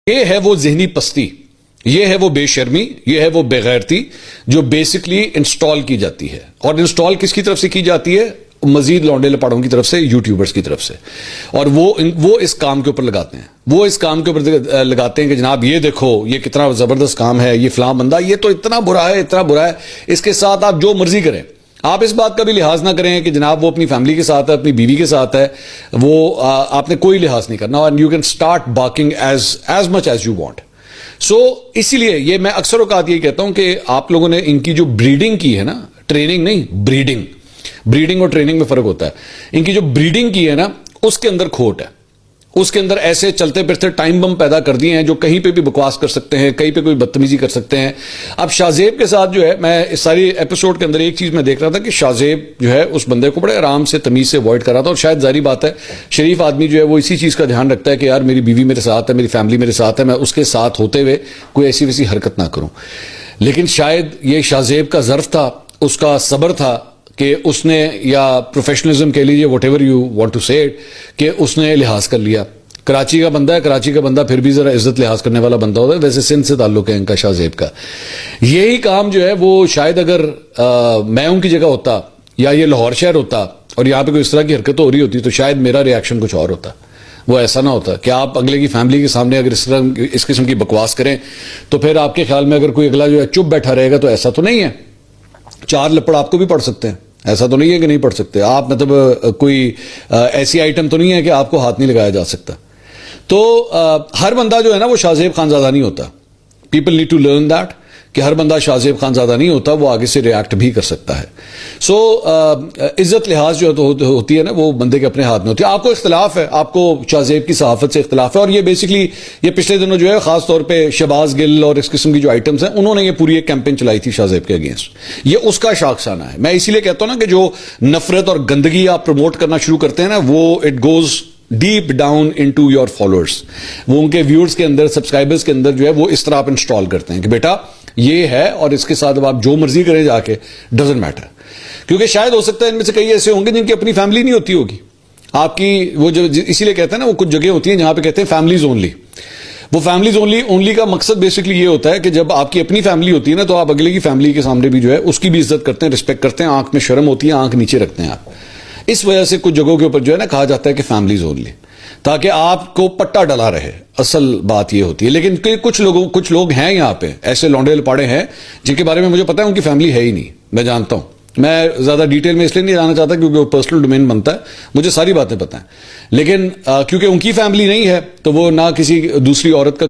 یہ ہے وہ ذہنی پستی، یہ ہے وہ بے شرمی، یہ ہے وہ بے غیرتی جو بیسکلی انسٹال کی جاتی ہے. اور انسٹال کس کی طرف سے کی جاتی ہے؟ مزید لونڈے لپاڑوں کی طرف سے، یوٹیوبرز کی طرف سے. اور وہ اس کام کے اوپر لگاتے ہیں، وہ اس کام کے اوپر لگاتے ہیں کہ جناب یہ دیکھو یہ کتنا زبردست کام ہے، یہ فلاں بندہ یہ تو اتنا برا ہے، اتنا برا ہے، اس کے ساتھ آپ جو مرضی کریں. آپ اس بات کا بھی لحاظ نہ کریں کہ جناب وہ اپنی فیملی کے ساتھ ہے، اپنی بیوی کے ساتھ ہے، وہ آپ نے کوئی لحاظ نہیں کرنا. اور you can start barking as much as you want. اسی لیے یہ میں اکثر اوقات یہ کہتا ہوں کہ آپ لوگوں نے ان کی جو بریڈنگ کی ہے نا، ٹریننگ نہیں، بریڈنگ اور ٹریننگ میں فرق ہوتا ہے. ان کی جو بریڈنگ کی ہے نا اس کے اندر کھوٹ ہے، اس کے اندر ایسے چلتے پھرتے ٹائم بم پیدا کر دیے ہیں جو کہیں پہ بھی بکواس کر سکتے ہیں، کہیں پہ کوئی بدتمیزی کر سکتے ہیں. اب شاہ زیب کے ساتھ جو ہے، میں اس ساری ایپیسوڈ کے اندر ایک چیز میں دیکھ رہا تھا کہ شاہ زیب جو ہے اس بندے کو بڑے آرام سے تمیز سے اوائڈ کر رہا تھا. اور شاید ظاہری بات ہے شریف آدمی جو ہے وہ اسی چیز کا دھیان رکھتا ہے کہ یار میری بیوی میرے ساتھ ہے، میری فیملی میرے ساتھ ہے، میں اس کے ساتھ ہوتے ہوئے کوئی ایسی ویسی حرکت نہ کروں. لیکن شاید یہ شاہ زیب کا ظرف تھا، اس کا صبر تھا کہ اس نے، یا پروفیشنلزم کہہ لیجیے، whatever you want to say it, کہ اس نے لحاظ کر لیا. کراچی کا بندہ ہے، کراچی کا بندہ پھر بھی ذرا عزت لحاظ کرنے والا بندہ ہوتا ہے. ویسے سندھ سے تعلق ہے ان کا شاہ زیب کا. یہی کام جو ہے وہ شاید اگر میں ان کی جگہ ہوتا یا یہ لاہور شہر ہوتا اور یہاں پہ کوئی اس طرح کی حرکت ہو رہی ہوتی تو شاید میرا ریاکشن کچھ اور ہوتا. وہ ایسا نہ ہوتا کہ آپ اگلے کی فیملی کے سامنے اگر اس قسم کی بکواس کریں تو پھر آپ کے خیال میں اگر کوئی اگلا جو ہے چپ بیٹھا رہے گا تو ایسا تو نہیں ہے. 4 لپڑ آپ کو بھی پڑھ سکتے ہیں، ایسا تو نہیں ہے کہ نہیں پڑھ سکتے آپ. مطلب کوئی ایسی آئٹم تو نہیں ہے کہ آپ کو ہاتھ نہیں لگایا جا سکتا. تو ہر بندہ جو ہے نا وہ شاہ زیب خان زادہ نہیں ہوتا. People need to learn that کہ ہر بندہ شاہ زیب خان زادہ نہیں ہوتا، وہ آگے سے ریاکٹ بھی کر سکتا ہے. عزت لحاظ جو ہوتی ہے نا وہ بندے کے اپنے ہاتھ میں ہوتی ہے. آپ کو اختلاف ہے، آپ کو شاہ زیب کی صحافت سے اختلاف ہے، اور یہ بیسکلی یہ پچھلے دنوں جو ہے خاص طور پہ شہباز گل اور اس قسم کی جو آئٹمز ہیں انہوں نے یہ پوری ایک کیمپین چلائی تھی شاہ زیب کے اگینسٹ. یہ اس کا شاخسانہ ہے. میں اسی لیے کہتا ہوں نا کہ جو نفرت اور گندگی آپ پروموٹ کرنا شروع کرتے ہیں نا، وہ it goes deep down into your followers. وہ ان کے ویورز کے اندر، سبسکرائبرز کے اندر جو ہے وہ اس طرح آپ انسٹال کرتے ہیں کہ بیٹا یہ ہے اور اس کے ساتھ اب آپ جو مرضی کریں جا کے، ڈزنٹ میٹر. کیونکہ شاید ہو سکتا ہے ان میں سے کئی ایسے ہوں گے جن کی اپنی فیملی نہیں ہوتی ہوگی. آپ کی وہ جو اسی لیے کہتے ہیں نا، وہ کچھ جگہ ہوتی ہیں جہاں پہ کہتے ہیں فیملیز اونلی. وہ فیملیز اونلی کا مقصد بیسکلی یہ ہوتا ہے کہ جب آپ کی اپنی فیملی ہوتی ہے نا تو آپ اگلے کی فیملی کے سامنے بھی جو ہے اس کی بھی عزت کرتے ہیں، رسپیکٹ کرتے ہیں، آنکھ میں شرم ہوتی ہے، آنکھ نیچے رکھتے ہیں آپ. اس وجہ سے کچھ جگہوں کے اوپر جو ہے نا کہا جاتا ہے کہ فیملیز اونلی، تاکہ آپ کو پٹا ڈلا رہے. اصل بات یہ ہوتی ہے. لیکن کچھ لوگ ہیں یہاں پہ ایسے لونڈے لپاڑے ہیں جن کے بارے میں مجھے پتا ہے ان کی فیملی ہے ہی نہیں. میں جانتا ہوں، میں زیادہ ڈیٹیل میں اس لیے نہیں جانا چاہتا کیونکہ وہ پرسنل ڈومین بنتا ہے، مجھے ساری باتیں پتہ ہیں. لیکن کیونکہ ان کی فیملی نہیں ہے تو وہ نہ کسی دوسری عورت کا